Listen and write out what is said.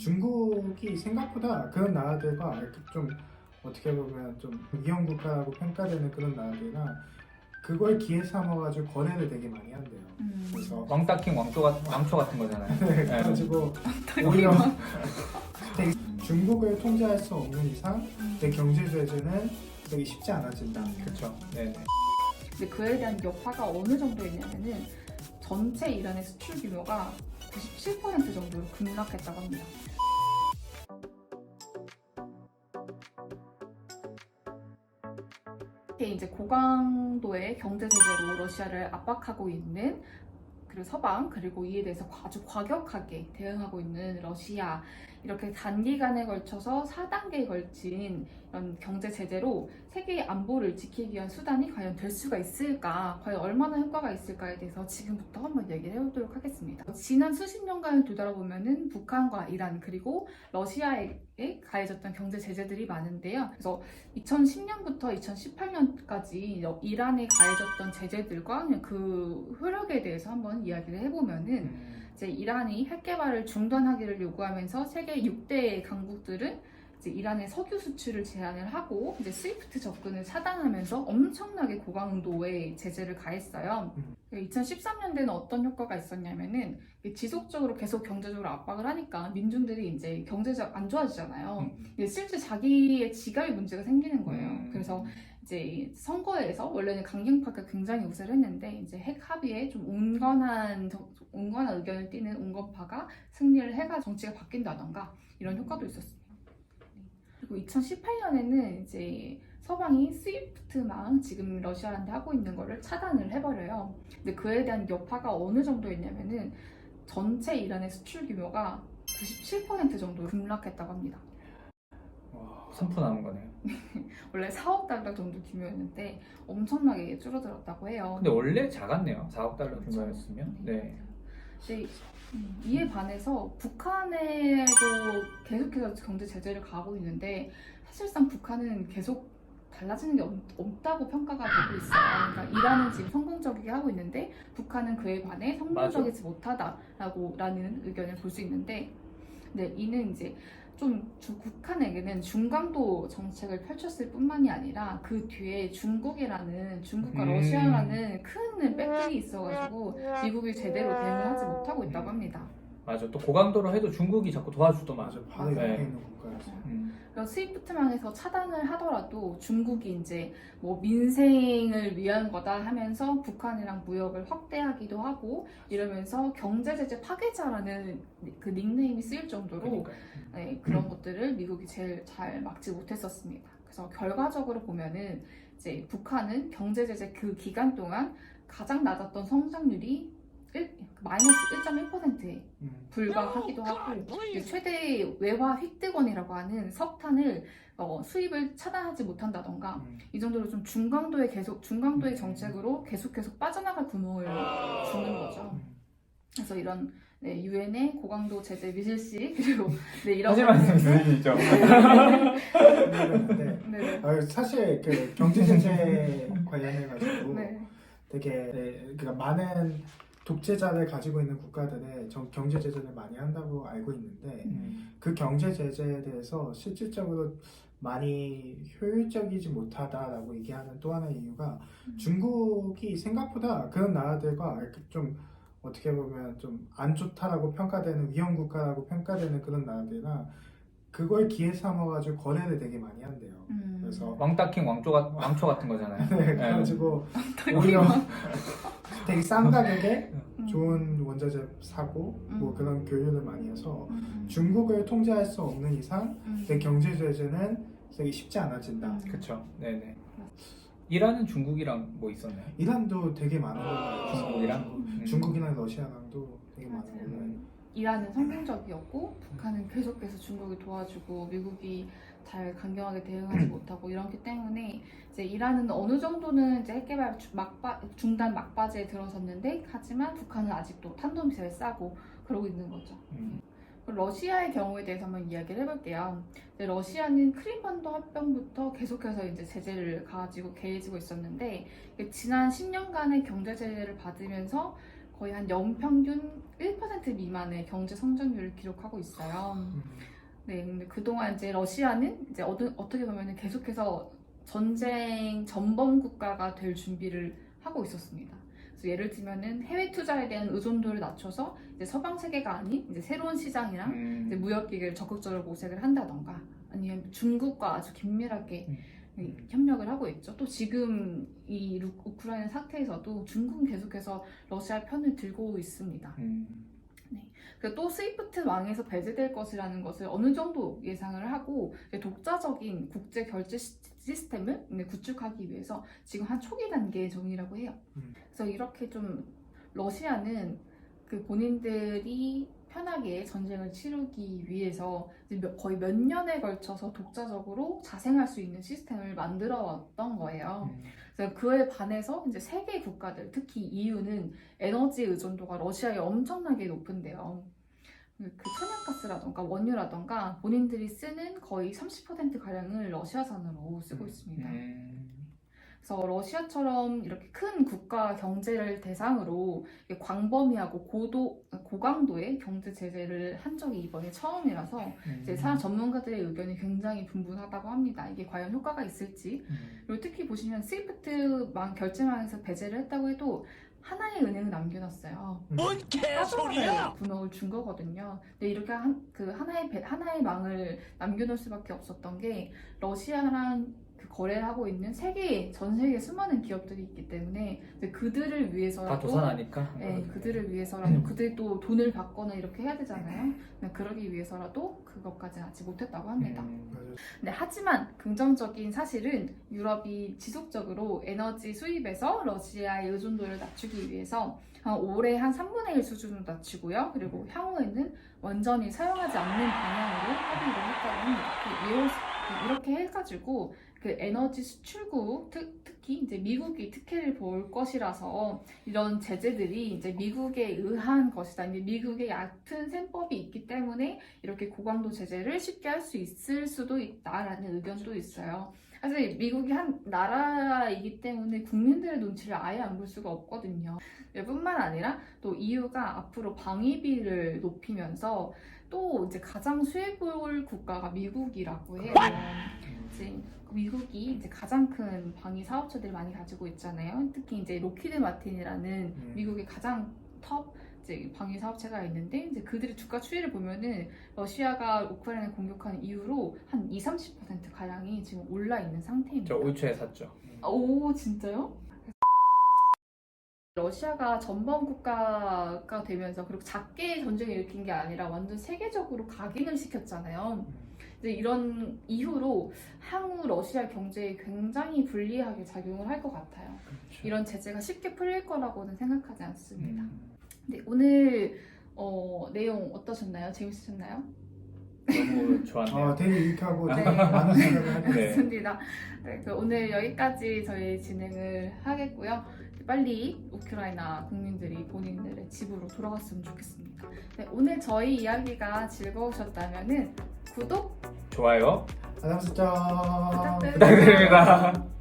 중국이 생각보다 그런 나라들과 이렇게 좀 어떻게 보면 좀 위험 국가라고 평가되는 그런 나라들이나 그걸 기회 삼아가지고 거래를 되게 많이 한대요. 그래서 왕따킹 왕초 같은 거잖아요. 네, 그래가지고 오히려 되게 중국을 통제할 수 없는 이상 내 경제 제재는 되게 쉽지 않아진다. 그렇죠. 네. 근데 그에 대한 여파가 어느 정도였냐면은 전체 이란의 수출 규모가 97% 정도로 급락했다고 합니다. 이게 이제 고강도의 경제 제재로 러시아를 압박하고 있는 그리고 서방 그리고 이에 대해서 아주 과격하게 대응하고 있는 러시아 이렇게 단기간에 걸쳐서 4단계에 걸친 이런 경제 제재로 세계의 안보를 지키기 위한 수단이 과연 될 수가 있을까 과연 얼마나 효과가 있을까에 대해서 지금부터 한번 얘기를 해보도록 하겠습니다. 지난 수십 년간을 되돌아보면은 북한과 이란 그리고 러시아에 가해졌던 경제 제재들이 많은데요. 그래서 2010년부터 2018년까지 이란에 가해졌던 제재들과 그 효력에 대해서 한번 이야기를 해보면은 이제 이란이 핵 개발을 중단하기를 요구하면서 세계 6대 강국들은 이제 이란의 석유 수출을 제한을 하고 이제 스위프트 접근을 차단하면서 엄청나게 고강도의 제재를 가했어요. 2013년대는 어떤 효과가 있었냐면은 지속적으로 계속 경제적으로 압박을 하니까 민중들이 이제 경제적 안 좋아지잖아요. 실제 자기의 지갑에 문제가 생기는 거예요. 그래서 이제 선거에서 원래는 강경파가 굉장히 우세를 했는데 이제 핵 합의에 좀 온건한 의견을 띠는 온건파가 승리를 해가 정치가 바뀐다던가 이런 효과도 있었습니다. 그리고 2018년에는 이제 서방이 스위프트망 지금 러시아한테 하고 있는 거를 차단을 해버려요. 근데 그에 대한 여파가 어느 정도였냐면은 전체 이란의 수출 규모가 97% 정도로 급락했다고 합니다. 선포 남은 거네요. 원래 4억 달러 정도 규모였는데 엄청나게 줄어들었다고 해요. 근데 원래 작았네요. 4억 달러 규모였으면. 네. 근데 이에 반해서 북한에도 계속해서 경제 제재를 가하고 있는데 사실상 북한은 계속 달라지는 게 없다고 평가가 되고 있어요. 그러니까 이란은 지금 성공적이게 하고 있는데 북한은 그에 반해 성공적이지 못하다라는 의견을 볼 수 있는데 네, 이는 이제 좀 북한에게는 중강도 정책을 펼쳤을 뿐만이 아니라 그 뒤에 중국과 러시아라는 큰 백들이 있어가지고 미국이 제대로 대응하지 못하고 있다고 합니다. 맞아. 또 고강도로 해도 중국이 자꾸 도와주더만. 맞아, 바로 옆에 네. 있는 국가에서. 그래서 스위프트망에서 차단을 하더라도 중국이 이제 뭐 민생을 위한 거다 하면서 북한이랑 무역을 확대하기도 하고 이러면서 경제 제재 파괴자라는 그 닉네임이 쓰일 정도로 그러니까요. 네, 그런 것들을 미국이 제일 잘 막지 못했었습니다. 그래서 결과적으로 보면은 이제 북한은 경제 제재 그 기간 동안 가장 낮았던 성장률이 마이너스 1.1%에 불과하기도 하고 최대 외화 획득원이라고 하는 석탄을 수입을 차단하지 못한다던가 이 정도로 좀 중강도의 정책으로 계속 빠져나갈 구멍을 주는 거죠. 그래서 이런 네, 유엔의 고강도 제재 미실시 그리고 네, 이런 하실 말씀 있으시죠? 네. 사실 그 경제 제재 관련해가지고 네. 되게 그러니까 많은 독재자를 가지고 있는 국가들의 경제 제재를 많이 한다고 알고 있는데 그 경제 제재에 대해서 실질적으로 많이 효율적이지 못하다라고 얘기하는 또 하나의 이유가 중국이 생각보다 그런 나라들과 이렇게 좀 어떻게 보면 좀 안 좋다라고 평가되는 위험 국가라고 평가되는 그런 나라들이나 그걸 기회 삼아가지고 거래를 되게 많이 한대요. 그래서 왕따킹 왕초 같은 거잖아요. 네, 그래가지고 오히려 되게 싼 가격에 좋은 원자재 사고 뭐 그런 교류를 많이 해서 중국을 통제할 수 없는 이상 내 경제 제재는 되게 쉽지 않아진다. 그렇죠. 네네. 이란은 중국이랑 뭐 있었나요? 이란도 되게 많은 걸로 알고 있어요. 중국이랑? 중국이나 러시아랑도 되게 많은 걸로 알고 있어요. 이란은 성공적이었고 북한은 계속해서 중국이 도와주고 미국이 잘 강경하게 대응하지 못하고 이렇기 때문에 이제 이란은 어느 정도는 이제 핵개발 중단 막바지에 들어섰는데 하지만 북한은 아직도 탄도미사일 싸고 그러고 있는 거죠. 러시아의 경우에 대해서 한번 이야기를 해볼게요. 러시아는 크림반도 합병부터 계속해서 이제 제재를 가지고 있었는데 지난 10년간의 경제 제재를 받으면서 거의 한 연평균 1% 미만의 경제 성장률을 기록하고 있어요. 네, 근데 그동안 이제 러시아는 이제 어떻게 보면 계속해서 전쟁 전범 국가가 될 준비를 하고 있었습니다. 그래서 예를 들면은 해외 투자에 대한 의존도를 낮춰서 이제 서방 세계가 아닌 이제 새로운 시장이랑 이제 무역 기회를 적극적으로 모색을 한다던가, 아니면 중국과 아주 긴밀하게 협력을 하고 있죠. 또 지금 이 우크라이나 사태에서도 중국은 계속해서 러시아 편을 들고 있습니다. 그리고 또 스위프트 왕에서 배제될 것이라는 것을 어느 정도 예상을 하고 독자적인 국제 결제 시스템을 구축하기 위해서 지금 한 초기 단계 중이라고 해요. 그래서 이렇게 좀 러시아는 그 본인들이 편하게 전쟁을 치르기 위해서 이제 거의 몇 년에 걸쳐서 독자적으로 자생할 수 있는 시스템을 만들어 왔던 거예요. 그래서 그에 반해서 이제 세계 국가들, 특히 EU는 에너지 의존도가 러시아에 엄청나게 높은데요. 그 천연가스라던가 원유라던가 본인들이 쓰는 거의 30%가량을 러시아산으로 쓰고 있습니다. 그래서 러시아처럼 이렇게 큰 국가 경제를 대상으로 광범위하고 고강도의 경제 제재를 한 적이 이번에 처음이라서 이제 전문가들의 의견이 굉장히 분분하다고 합니다. 이게 과연 효과가 있을지. 그리고 특히 보시면 스위프트망 결제망에서 배제를 했다고 해도 하나의 은행을 남겨놨어요. 뭔 개소리야! 분업을 준 거거든요. 근데 이렇게 하나의 망을 남겨놓을 수밖에 없었던 게 러시아랑 그 거래를 하고 있는 전 세계 수많은 기업들이 있기 때문에 그들을 위해서라도 다 도산하니까. 네, 그들을 위해서라도 그들이 또 돈을 받거나 이렇게 해야 되잖아요. 그러기 위해서라도 그것까지 하지 못했다고 합니다. 네, 하지만 긍정적인 사실은 유럽이 지속적으로 에너지 수입에서 러시아의 의존도를 낮추기 위해서 올해 한 3분의 1 수준으로 낮추고요. 그리고 향후에는 완전히 사용하지 않는 방향으로 합의를 했다고 합니다. 이렇게 해가지고 그 에너지 수출국, 특히 이제 미국이 특혜를 볼 것이라서 이런 제재들이 이제 미국에 의한 것이다. 이제 미국의 얕은 셈법이 있기 때문에 이렇게 고강도 제재를 쉽게 할 수 있을 수도 있다라는 의견도 있어요. 사실 미국이 한 나라이기 때문에 국민들의 눈치를 아예 안 볼 수가 없거든요. 뿐만 아니라 또 EU가 앞으로 방위비를 높이면서 또 이제 가장 수혜볼 국가가 미국이라고 해요. 이제 미국이 이제 가장 큰 방위 사업체들을 많이 가지고 있잖아요. 특히 이제 로키드 마틴이라는 미국의 가장 톱 이제 방위 사업체가 있는데 이제 그들의 주가 추이를 보면은 러시아가 우크라이나를 공격한 이후로 한 20-30% 가량이 지금 올라 있는 상태입니다. 저 올 초에 샀죠. 오, 진짜요? 러시아가 전범 국가가 되면서 그리고 작게 전쟁을 일으킨 게 아니라 완전 세계적으로 각인을 시켰잖아요. 이제 이런 이후로 향후 러시아 경제에 굉장히 불리하게 작용을 할 것 같아요. 그렇죠. 이런 제재가 쉽게 풀릴 거라고는 생각하지 않습니다. 네, 오늘 내용 어떠셨나요? 재밌으셨나요? 너무 좋았네요. 되게 유익하고 네. 많은 생각을 하게 됐어요. 맞습니다. 네, 오늘 여기까지 저희 진행을 하겠고요. 빨리 우크라이나 국민들이 본인들의 집으로 돌아갔으면 좋겠습니다. 네, 오늘 저희 이야기가 즐거우셨다면 구독, 좋아요. 알람 설정 부탁드립니다. 부탁드립니다.